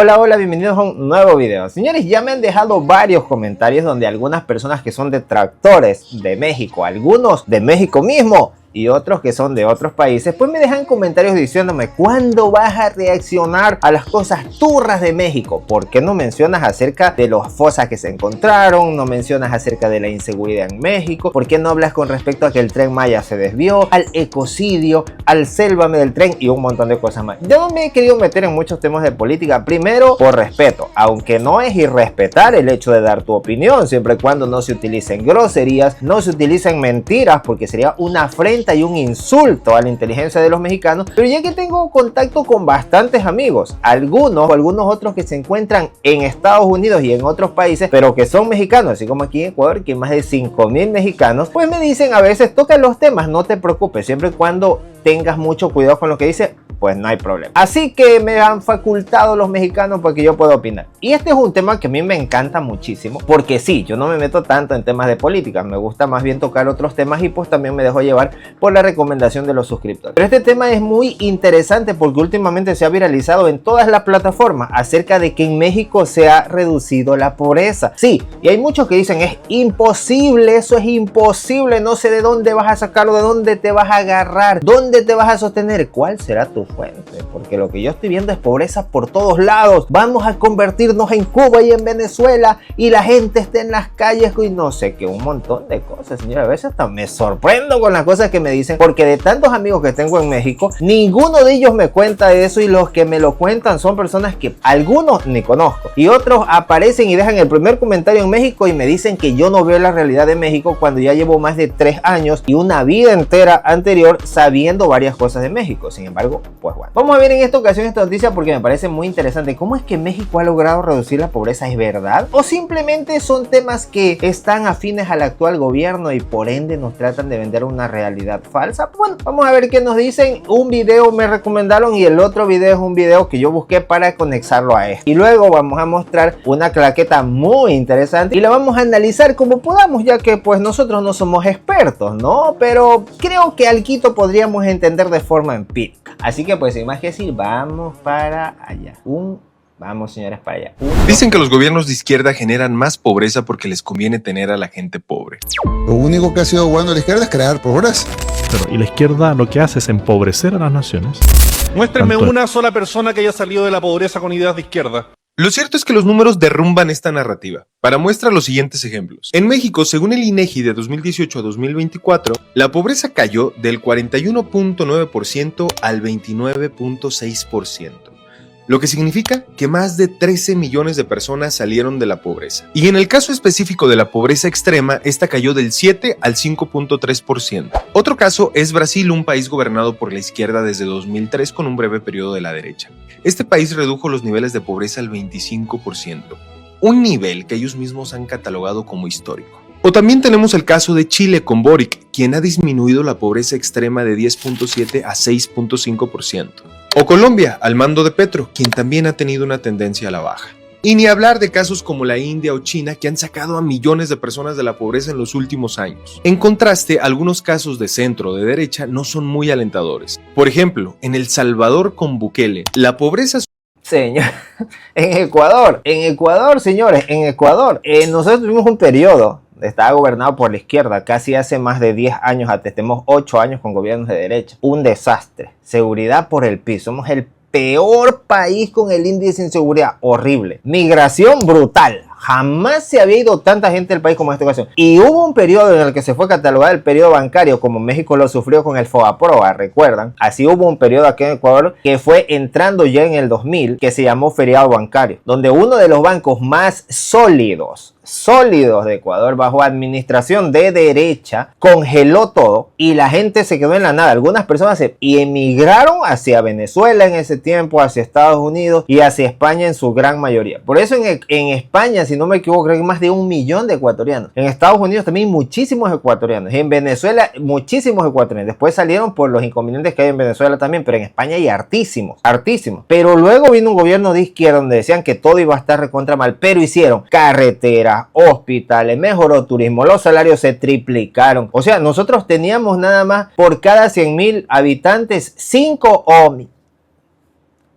Hola, hola, bienvenidos a un nuevo video. Señores, ya me han dejado varios comentarios donde algunas personas que son detractores de México, algunos de México mismo y otros que son de otros países, pues me dejan comentarios diciéndome ¿cuándo vas a reaccionar a las cosas turras de México? ¿Por qué no mencionas acerca de las fosas que se encontraron? ¿No mencionas acerca de la inseguridad en México? ¿Por qué no hablas con respecto a que el Tren Maya se desvió, al ecocidio, al sélvame del tren y un montón de cosas más? Yo no me he querido meter en muchos temas de política, primero por respeto, aunque no es irrespetar el hecho de dar tu opinión, siempre y cuando no se utilicen groserías, no se utilicen mentiras, porque sería una afrenta y un insulto a la inteligencia de los mexicanos. Pero ya que tengo contacto con bastantes amigos, algunos otros que se encuentran en Estados Unidos y en otros países, pero que son mexicanos, así como aquí en Ecuador, que hay más de 5,000 mexicanos, pues me dicen a veces, toca los temas, no te preocupes, siempre y cuando tengas mucho cuidado con lo que dice, pues no hay problema. Así que me han facultado los mexicanos porque yo puedo opinar. Y este es un tema que a mí me encanta muchísimo, porque sí, yo no me meto tanto en temas de política, me gusta más bien tocar otros temas y pues también me dejo llevar por la recomendación de los suscriptores. Pero este tema es muy interesante porque últimamente se ha viralizado en todas las plataformas acerca de que en México se ha reducido la pobreza. Sí, y hay muchos que dicen es imposible, eso es imposible, no sé de dónde vas a sacarlo, de dónde te vas a agarrar, dónde te vas a sostener, cuál será tu fuente, porque lo que yo estoy viendo es pobreza por todos lados. Vamos a convertirnos en Cuba y en Venezuela y la gente está en las calles y no sé qué, un montón de cosas, señora. A veces hasta me sorprendo con las cosas que me dicen, porque de tantos amigos que tengo en México, ninguno de ellos me cuenta eso, y los que me lo cuentan son personas que algunos ni conozco y otros aparecen y dejan el primer comentario en México y me dicen que yo no veo la realidad de México cuando ya llevo más de 3 años y una vida entera anterior sabiendo varias cosas de México. Sin embargo, pues bueno, vamos a ver en esta ocasión esta noticia porque me parece muy interesante. ¿Cómo es que México ha logrado reducir la pobreza? ¿Es verdad? ¿O simplemente son temas que están afines al actual gobierno y por ende nos tratan de vender una realidad falsa? Bueno, vamos a ver qué nos dicen. Un video me recomendaron y el otro video es un video que yo busqué para conectarlo a esto. Y luego vamos a mostrar una claqueta muy interesante y la vamos a analizar como podamos, ya que pues nosotros no somos expertos, ¿no? Pero creo que algo podríamos entender de forma empírica. Así que pues sin más que decir, vamos para allá. Vamos, señores, para allá. Dicen que los gobiernos de izquierda generan más pobreza porque les conviene tener a la gente pobre. Lo único que ha sido bueno de la izquierda es crear pobreza. Y la izquierda lo que hace es empobrecer a las naciones. Muéstrenme una sola persona que haya salido de la pobreza con ideas de izquierda. Lo cierto es que los números derrumban esta narrativa. Para muestra los siguientes ejemplos. En México, según el INEGI de 2018 a 2024, la pobreza cayó del 41.9% al 29.6%. Lo que significa que más de 13 millones de personas salieron de la pobreza. Y en el caso específico de la pobreza extrema, esta cayó del 7 al 5.3%. Otro caso es Brasil, un país gobernado por la izquierda desde 2003 con un breve periodo de la derecha. Este país redujo los niveles de pobreza al 25%, un nivel que ellos mismos han catalogado como histórico. O también tenemos el caso de Chile con Boric, quien ha disminuido la pobreza extrema de 10.7 a 6.5%. O Colombia, al mando de Petro, quien también ha tenido una tendencia a la baja. Y ni hablar de casos como la India o China, que han sacado a millones de personas de la pobreza en los últimos años. En contraste, algunos casos de centro o de derecha no son muy alentadores. Por ejemplo, en El Salvador con Bukele, la pobreza... Señor, en Ecuador, señores, en Ecuador, nosotros tuvimos un periodo, estaba gobernado por la izquierda, casi hace más de 10 años, tenemos 8 años con gobiernos de derecha. Un desastre, seguridad por el piso, somos el peor país con el índice de inseguridad, horrible. Migración brutal. Jamás se había ido tanta gente del país como en esta ocasión. Y hubo un periodo en el que se fue catalogado el periodo bancario, como México lo sufrió con el Fobaproa, ¿recuerdan? Así hubo un periodo aquí en Ecuador que fue entrando ya en el 2000, que se llamó feriado bancario, donde uno de los bancos más sólidos de Ecuador, bajo administración de derecha, congeló todo y la gente se quedó en la nada. Algunas personas emigraron hacia Venezuela en ese tiempo, hacia Estados Unidos y hacia España en su gran mayoría. Por eso en España, si no me equivoco, creo que más de 1 millón de ecuatorianos. En Estados Unidos también muchísimos ecuatorianos. En Venezuela muchísimos ecuatorianos. Después salieron por los inconvenientes que hay en Venezuela también, pero en España hay hartísimos. Pero luego vino un gobierno de izquierda donde decían que todo iba a estar recontra mal, pero hicieron carreteras, hospitales, mejoró turismo, los salarios se triplicaron. O sea, nosotros teníamos nada más por cada 100,000 habitantes 5 OMI.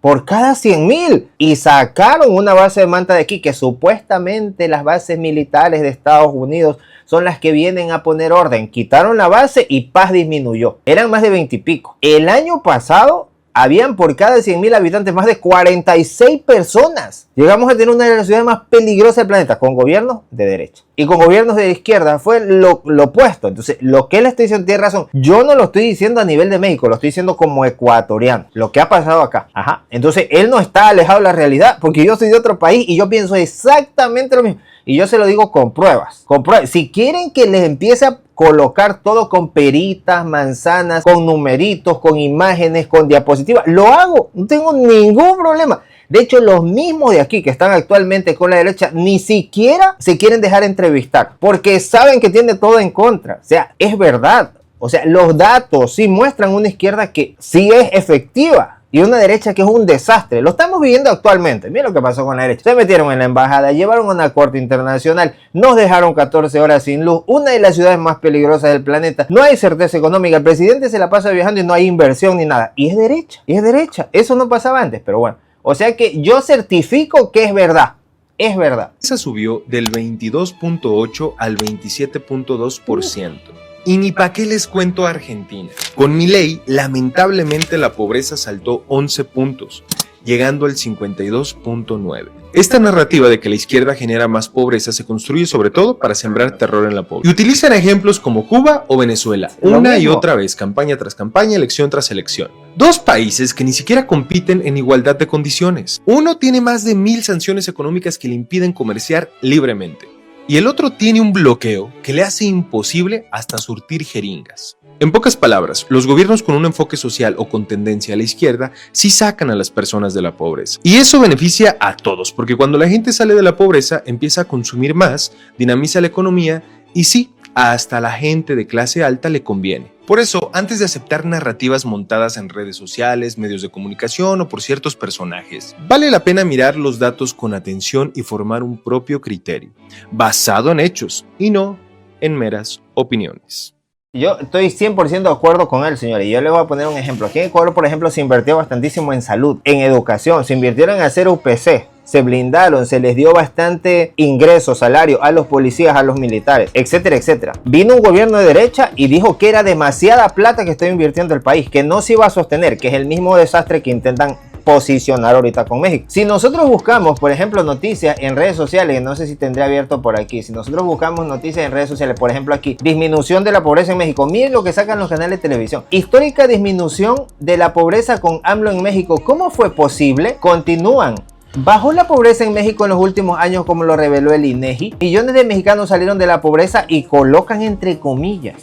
por cada 100.000. Y sacaron una base de manta de aquí, que supuestamente las bases militares de Estados Unidos son las que vienen a poner orden. Quitaron la base y paz disminuyó. Eran más de 20 y pico. El año pasado habían por cada 100.000 habitantes más de 46 personas. Llegamos a tener una de las ciudades más peligrosas del planeta, con gobiernos de derecha. Y con gobiernos de izquierda fue lo opuesto. Entonces, lo que él está diciendo tiene razón. Yo no lo estoy diciendo a nivel de México, lo estoy diciendo como ecuatoriano. Lo que ha pasado acá. Ajá. Entonces, él no está alejado de la realidad, porque yo soy de otro país y yo pienso exactamente lo mismo. Y yo se lo digo con pruebas. Con pruebas. Si quieren que les empiece a colocar todo con peritas, manzanas, con numeritos, con imágenes, con diapositivas, lo hago, no tengo ningún problema. De hecho, los mismos de aquí que están actualmente con la derecha ni siquiera se quieren dejar entrevistar, porque saben que tiene todo en contra. O sea, es verdad. O sea, los datos sí muestran una izquierda que sí es efectiva y una derecha que es un desastre. Lo estamos viviendo actualmente. Miren lo que pasó con la derecha. Se metieron en la embajada, llevaron a una corte internacional, nos dejaron 14 horas sin luz, una de las ciudades más peligrosas del planeta. No hay certeza económica. El presidente se la pasa viajando y no hay inversión ni nada. Y es derecha, y es derecha. Eso no pasaba antes, pero bueno. O sea que yo certifico que es verdad. Es verdad. Esa subió del 22.8 al 27.2%. Y ni pa' qué les cuento a Argentina. Con Milei, lamentablemente la pobreza saltó 11 puntos, llegando al 52.9. Esta narrativa de que la izquierda genera más pobreza se construye sobre todo para sembrar terror en la población. Y utilizan ejemplos como Cuba o Venezuela, una y otra vez, campaña tras campaña, elección tras elección. Dos países que ni siquiera compiten en igualdad de condiciones. Uno tiene más de 1000 sanciones económicas que le impiden comerciar libremente. Y el otro tiene un bloqueo que le hace imposible hasta surtir jeringas. En pocas palabras, los gobiernos con un enfoque social o con tendencia a la izquierda sí sacan a las personas de la pobreza. Y eso beneficia a todos, porque cuando la gente sale de la pobreza empieza a consumir más, dinamiza la economía y sí, hasta la gente de clase alta le conviene. Por eso, antes de aceptar narrativas montadas en redes sociales, medios de comunicación o por ciertos personajes, vale la pena mirar los datos con atención y formar un propio criterio, basado en hechos y no en meras opiniones. Yo estoy 100% de acuerdo con él, señores. Y yo le voy a poner un ejemplo. Aquí en Ecuador, por ejemplo, se invirtió bastantísimo en salud, en educación, se invirtieron en hacer UPC. Se blindaron, se les dio bastante ingreso, salario a los policías, a los militares, etcétera, etcétera. Vino un gobierno de derecha y dijo que era demasiada plata que estaba invirtiendo el país, que no se iba a sostener, que es el mismo desastre que intentan posicionar ahorita con México. Si nosotros buscamos, por ejemplo, noticias en redes sociales, no sé si tendré abierto por aquí, si nosotros buscamos noticias en redes sociales, por ejemplo aquí, disminución de la pobreza en México, miren lo que sacan los canales de televisión. Histórica disminución de la pobreza con AMLO en México. ¿Cómo fue posible? Continúan. Bajó la pobreza en México en los últimos años, como lo reveló el INEGI. Millones de mexicanos salieron de la pobreza y colocan entre comillas.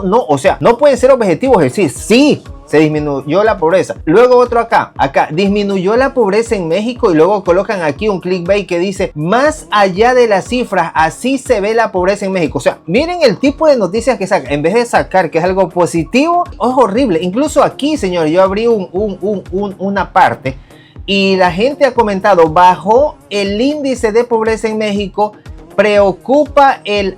O sea, no pueden ser objetivos, es decir, sí, se disminuyó la pobreza. Luego otro acá, disminuyó la pobreza en México y luego colocan aquí un clickbait que dice, más allá de las cifras, así se ve la pobreza en México. O sea, miren el tipo de noticias que sacan. En vez de sacar que es algo positivo, es horrible. Incluso aquí, señor, yo abrí una parte y la gente ha comentado, bajó el índice de pobreza en México, preocupa el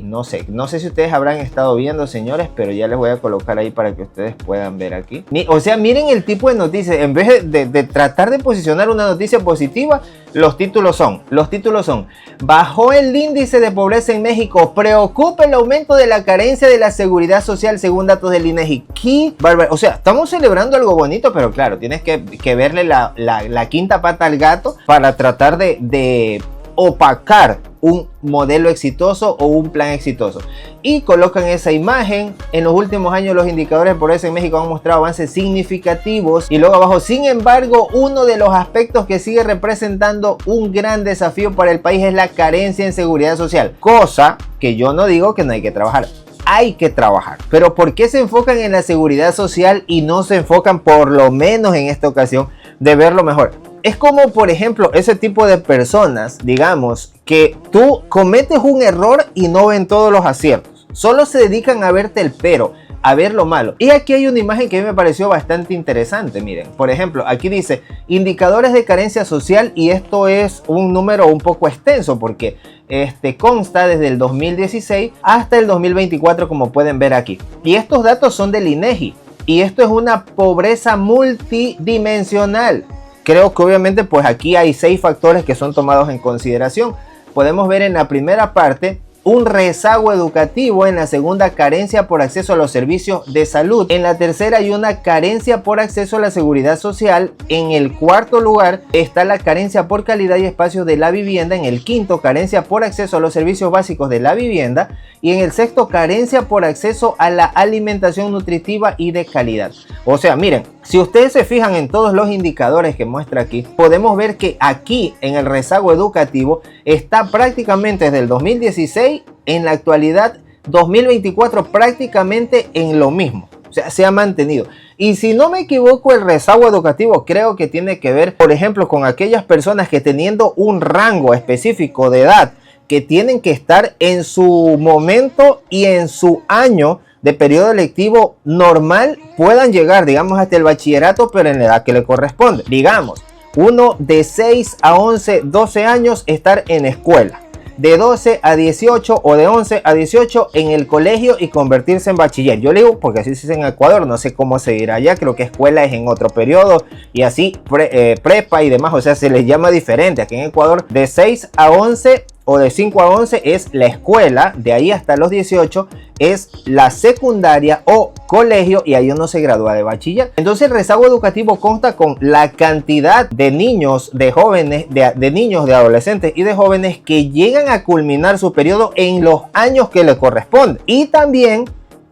no sé si ustedes habrán estado viendo, señores, pero ya les voy a colocar ahí para que ustedes puedan ver aquí. O sea, miren el tipo de noticias. En vez de tratar de posicionar una noticia positiva, los títulos son, bajó el índice de pobreza en México, preocupa el aumento de la carencia de la seguridad social según datos del INEGI. ¡Qué bárbaro! O sea, estamos celebrando algo bonito, pero claro, tienes que verle la quinta pata al gato para tratar de opacar un modelo exitoso o un plan exitoso. Y colocan esa imagen. En los últimos años los indicadores de pobreza en México han mostrado avances significativos. Y luego abajo, sin embargo, uno de los aspectos que sigue representando un gran desafío para el país es la carencia en seguridad social. Cosa que yo no digo que no hay que trabajar. Hay que trabajar. Pero ¿por qué se enfocan en la seguridad social y no se enfocan, por lo menos en esta ocasión, de verlo mejor? Es como, por ejemplo, ese tipo de personas, digamos, que tú cometes un error y no ven todos los aciertos. Solo se dedican a verte el pero, a ver lo malo. Y aquí hay una imagen que a mí me pareció bastante interesante. Miren, por ejemplo, aquí dice indicadores de carencia social, y esto es un número un poco extenso porque consta desde el 2016 hasta el 2024, como pueden ver aquí. Y estos datos son del INEGI. Y esto es una pobreza multidimensional. Creo que obviamente pues aquí hay 6 factores que son tomados en consideración. Podemos ver en la primera parte un rezago educativo, en la segunda carencia por acceso a los servicios de salud, en la tercera hay una carencia por acceso a la seguridad social, en el cuarto lugar está la carencia por calidad y espacios de la vivienda, en el quinto carencia por acceso a los servicios básicos de la vivienda y en el sexto carencia por acceso a la alimentación nutritiva y de calidad. O sea, miren, si ustedes se fijan en todos los indicadores que muestra aquí, podemos ver que aquí en el rezago educativo está prácticamente desde el 2016, en la actualidad 2024 prácticamente en lo mismo. O sea, se ha mantenido. Y si no me equivoco, el rezago educativo creo que tiene que ver, por ejemplo, con aquellas personas que teniendo un rango específico de edad, que tienen que estar en su momento y en su año de periodo lectivo normal, puedan llegar, digamos, hasta el bachillerato, pero en la edad que le corresponde. Digamos, uno de 6 a 11, 12 años estar en escuela, de 12 a 18 o de 11 a 18 en el colegio y convertirse en bachiller. Yo le digo porque así se dice en Ecuador, no sé cómo se dirá allá, creo que escuela es en otro periodo y así prepa y demás, o sea, se les llama diferente. Aquí en Ecuador de 6 a 11 o de 5 a 11 es la escuela, de ahí hasta los 18 es la secundaria o colegio y ahí uno se gradúa de bachiller. Entonces el rezago educativo consta con la cantidad de niños, de jóvenes, de niños, de adolescentes y de jóvenes que llegan a culminar su periodo en los años que le corresponden. Y también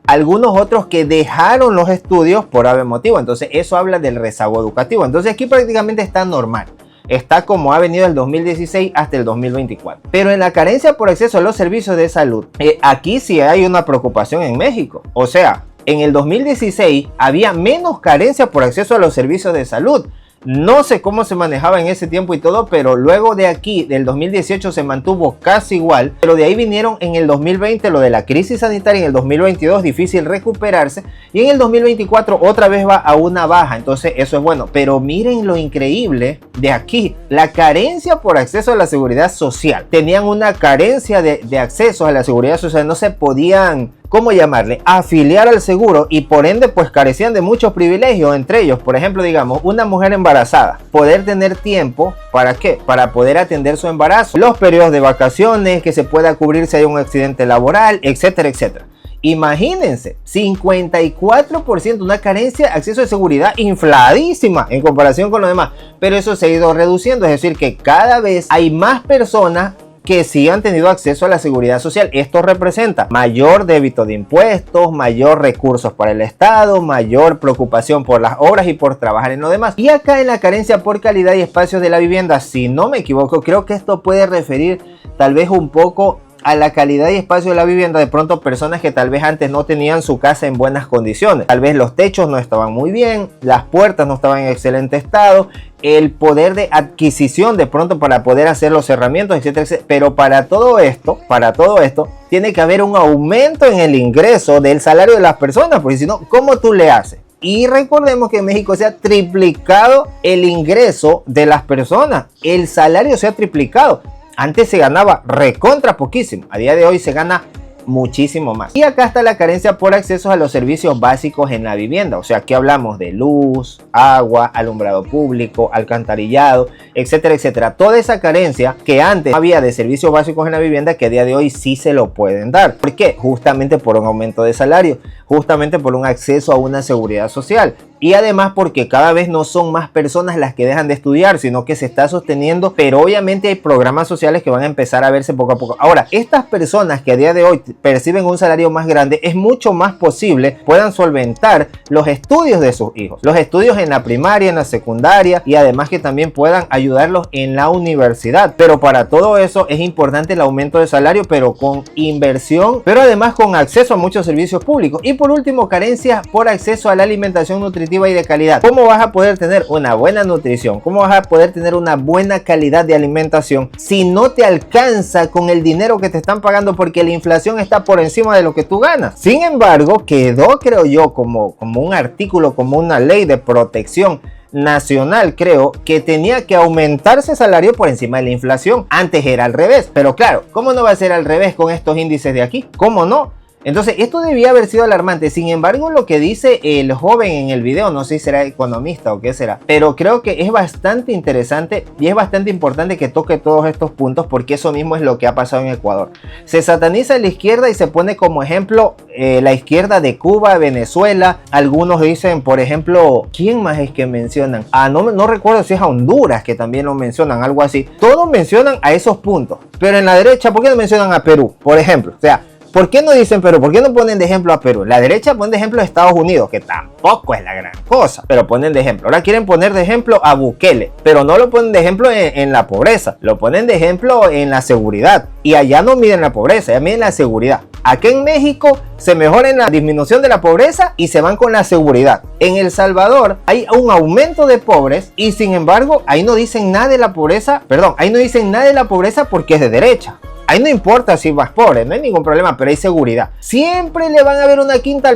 algunos otros que dejaron los estudios por ave motivo. Entonces eso habla del rezago educativo. Entonces aquí prácticamente está normal. Está como ha venido del 2016 hasta el 2024. Pero en la carencia por acceso a los servicios de salud, aquí sí hay una preocupación en México. O sea, en el 2016 había menos carencia por acceso a los servicios de salud. No sé cómo se manejaba en ese tiempo y todo, pero luego de aquí, del 2018, se mantuvo casi igual. Pero de ahí vinieron en el 2020 lo de la crisis sanitaria, en el 2022 difícil recuperarse y en el 2024 otra vez va a una baja. Entonces eso es bueno. Pero miren lo increíble de aquí, la carencia por acceso a la seguridad social. Tenían una carencia de acceso a la seguridad social, no se podían, ¿cómo llamarle?, afiliar al seguro y por ende pues carecían de muchos privilegios, entre ellos, por ejemplo, digamos, una mujer embarazada, poder tener tiempo, ¿para qué? Para poder atender su embarazo, los periodos de vacaciones, que se pueda cubrir si hay un accidente laboral, etcétera, etcétera. Imagínense, 54%, una carencia de acceso de seguridad infladísima en comparación con lo demás, pero eso se ha ido reduciendo, es decir, que cada vez hay más personas que sí han tenido acceso a la seguridad social. Esto representa mayor débito de impuestos, mayor recursos para el Estado, mayor preocupación por las obras y por trabajar en lo demás. Y acá en la carencia por calidad y espacios de la vivienda, si no me equivoco, creo que esto puede referir tal vez un poco a la calidad y espacio de la vivienda. De pronto personas que tal vez antes no tenían su casa en buenas condiciones, tal vez los techos no estaban muy bien, las puertas no estaban en excelente estado, el poder de adquisición de pronto para poder hacer los cerramientos, etcétera, etcétera. Pero para todo esto tiene que haber un aumento en el ingreso del salario de las personas, porque si no, ¿cómo tú le haces? Y recordemos que en México se ha triplicado el ingreso de las personas, el salario se ha triplicado. Antes se ganaba recontra poquísimo, a día de hoy se gana muchísimo más. Y acá está la carencia por acceso a los servicios básicos en la vivienda. O sea, aquí hablamos de luz, agua, alumbrado público, alcantarillado, etcétera, etcétera. Toda esa carencia que antes había de servicios básicos en la vivienda, que a día de hoy sí se lo pueden dar. ¿Por qué? Justamente por un aumento de salario, justamente por un acceso a una seguridad social. Y además porque cada vez no son más personas las que dejan de estudiar, sino que se está sosteniendo, pero obviamente hay programas sociales que van a empezar a verse poco a poco. Ahora, estas personas que a día de hoy perciben un salario más grande, es mucho más posible puedan solventar los estudios de sus hijos, los estudios en la primaria, en la secundaria, y además que también puedan ayudarlos en la universidad. Pero para todo eso es importante el aumento de salario, pero con inversión, pero además con acceso a muchos servicios públicos. Y por último, carencia por acceso a la alimentación nutritiva y de calidad. ¿Cómo vas a poder tener una buena nutrición? ¿Cómo vas a poder tener una buena calidad de alimentación si no te alcanza con el dinero que te están pagando, porque la inflación está por encima de lo que tú ganas? Sin embargo, quedó, creo yo, como un artículo, como una ley de protección nacional, creo, que tenía que aumentarse el salario por encima de la inflación. Antes era al revés, pero claro, ¿cómo no va a ser al revés con estos índices de aquí? ¿Cómo no? Entonces esto debía haber sido alarmante. Sin embargo, lo que dice el joven en el video, no sé si será economista o qué será, pero creo que es bastante interesante y es bastante importante que toque todos estos puntos, porque eso mismo es lo que ha pasado en Ecuador. Se sataniza la izquierda y se pone como ejemplo la izquierda de Cuba, Venezuela. Algunos dicen, por ejemplo, ¿quién más es que mencionan? No recuerdo si es a Honduras que también lo mencionan, algo así. Todos mencionan a esos puntos, pero en la derecha, ¿por qué no mencionan a Perú, por ejemplo? O sea, ¿por qué no dicen Perú? ¿Por qué no ponen de ejemplo a Perú? La derecha pone de ejemplo a Estados Unidos, que tampoco es la gran cosa, pero ponen de ejemplo. Ahora quieren poner de ejemplo a Bukele, pero no lo ponen de ejemplo en la pobreza, lo ponen de ejemplo en la seguridad. Y allá no miden la pobreza, allá miden la seguridad. Aquí en México se mejora en la disminución de la pobreza y se van con la seguridad. En El Salvador hay un aumento de pobres y sin embargo ahí no dicen nada de la pobreza, ahí no dicen nada de la pobreza porque es de derecha. Ahí no importa si vas pobre, no hay ningún problema, pero hay seguridad. Siempre le van a ver una quinta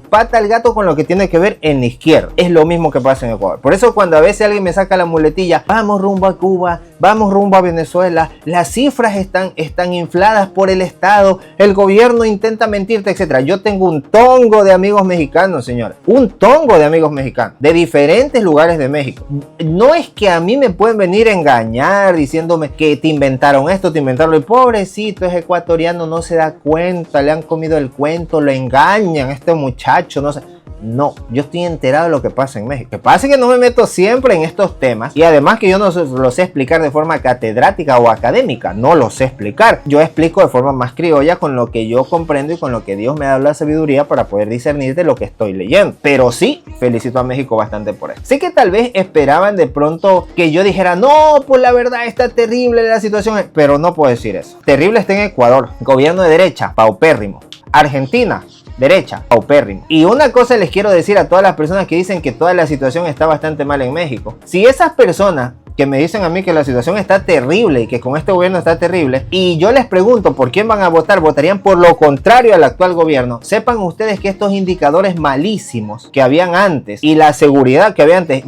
pata al gato con lo que tiene que ver en la izquierda. Es lo mismo que pasa en Ecuador. Por eso cuando a veces alguien me saca la muletilla, vamos rumbo a Cuba, vamos rumbo a Venezuela, las cifras están infladas por el Estado, el gobierno intenta mentirte, etc. Yo tengo un tongo de amigos mexicanos, señores. Un tongo de amigos mexicanos, de diferentes lugares de México. No es que a mí me pueden venir a engañar diciéndome que te inventaron esto, te inventaron el pobre. Pobrecito, es ecuatoriano, no se da cuenta, le han comido el cuento, lo engañan, este muchacho, no sé. No, yo estoy enterado de lo que pasa en México. Que pasa que no me meto siempre en estos temas y además que yo no lo sé explicar de forma catedrática o académica, no lo sé explicar. Yo explico de forma más criolla con lo que yo comprendo y con lo que Dios me ha dado la sabiduría para poder discernir de lo que estoy leyendo. Pero sí, felicito a México bastante por eso. Sé que tal vez esperaban de pronto que yo dijera, no, pues la verdad está terrible la situación, pero no puedo decir eso. Terrible está en Ecuador, gobierno de derecha, paupérrimo. Argentina, derecha, paupérrimo. Y una cosa les quiero decir a todas las personas que dicen que toda la situación está bastante mal en México. Si esas personas que me dicen a mí que la situación está terrible y que con este gobierno está terrible, y yo les pregunto por quién van a votar, votarían por lo contrario al actual gobierno, sepan ustedes que estos indicadores malísimos que habían antes y la seguridad que había antes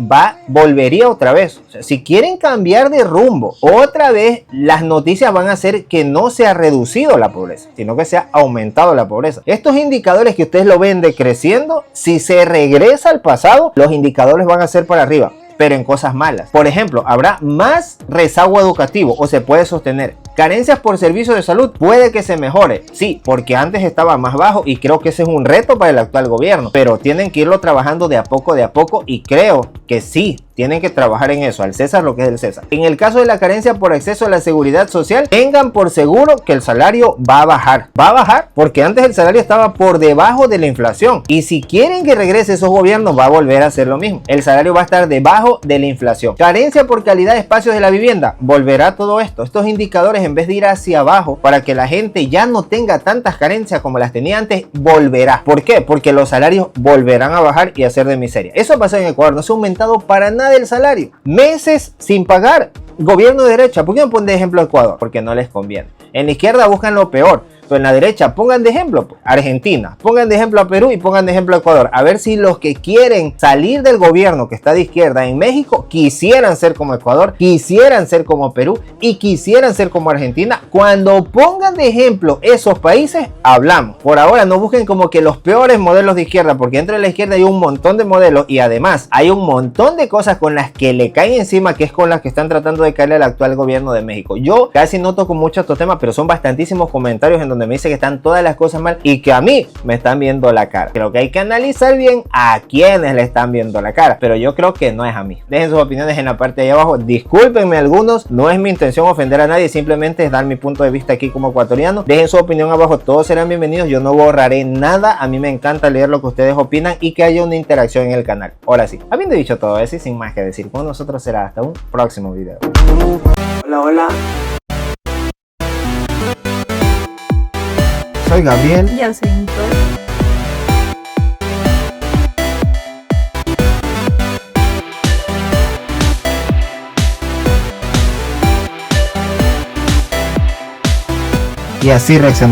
volvería otra vez. O sea, si quieren cambiar de rumbo, otra vez las noticias van a hacer que no se ha reducido la pobreza, sino que se ha aumentado la pobreza. Estos indicadores que ustedes lo ven decreciendo, si se regresa al pasado, los indicadores van a ser para arriba, pero en cosas malas. Por ejemplo, habrá más rezago educativo o se puede sostener. Carencias por servicios de salud, puede que se mejore. Sí, porque antes estaba más bajo y creo que ese es un reto para el actual gobierno. Pero tienen que irlo trabajando de a poco y creo que sí, tienen que trabajar en eso, al César lo que es del César. En el caso de la carencia por acceso a la seguridad social, tengan por seguro que el salario va a bajar. Va a bajar porque antes el salario estaba por debajo de la inflación. Y si quieren que regrese esos gobiernos, va a volver a hacer lo mismo. El salario va a estar debajo de la inflación. Carencia por calidad de espacios de la vivienda, volverá todo esto. Estos indicadores, en vez de ir hacia abajo para que la gente ya no tenga tantas carencias como las tenía antes, volverá. ¿Por qué? Porque los salarios volverán a bajar y a ser de miseria. Eso pasa en Ecuador, no se ha aumentado para nada el salario. Meses sin pagar. Gobierno de derecha, ¿por qué no ponen de ejemplo a Ecuador? Porque no les conviene. En la izquierda buscan lo peor, pero en la derecha pongan de ejemplo Argentina, pongan de ejemplo a Perú y pongan de ejemplo a Ecuador. A ver si los que quieren salir del gobierno que está de izquierda en México quisieran ser como Ecuador, quisieran ser como Perú y quisieran ser como Argentina. Cuando pongan de ejemplo esos países, hablamos. Por ahora no busquen como que los peores modelos de izquierda, porque dentro de la izquierda hay un montón de modelos y además hay un montón de cosas con las que le caen encima, que es con las que están tratando de caerle al actual gobierno de México. Yo casi no toco mucho estos temas, pero son bastantísimos comentarios en donde me dice que están todas las cosas mal y que a mí me están viendo la cara. Creo que hay que analizar bien a quienes le están viendo la cara, pero yo creo que no es a mí. Dejen sus opiniones en la parte de ahí abajo. Discúlpenme algunos, no es mi intención ofender a nadie, simplemente es dar mi punto de vista aquí como ecuatoriano. Dejen su opinión abajo, todos serán bienvenidos, yo no borraré nada. A mí me encanta leer lo que ustedes opinan y que haya una interacción en el canal. Ahora sí, habiendo dicho todo eso y sin más que decir, con nosotros será hasta un próximo video. Hola, hola. Soy Gabriel. Yo soy Nicole. Y así reaccionamos.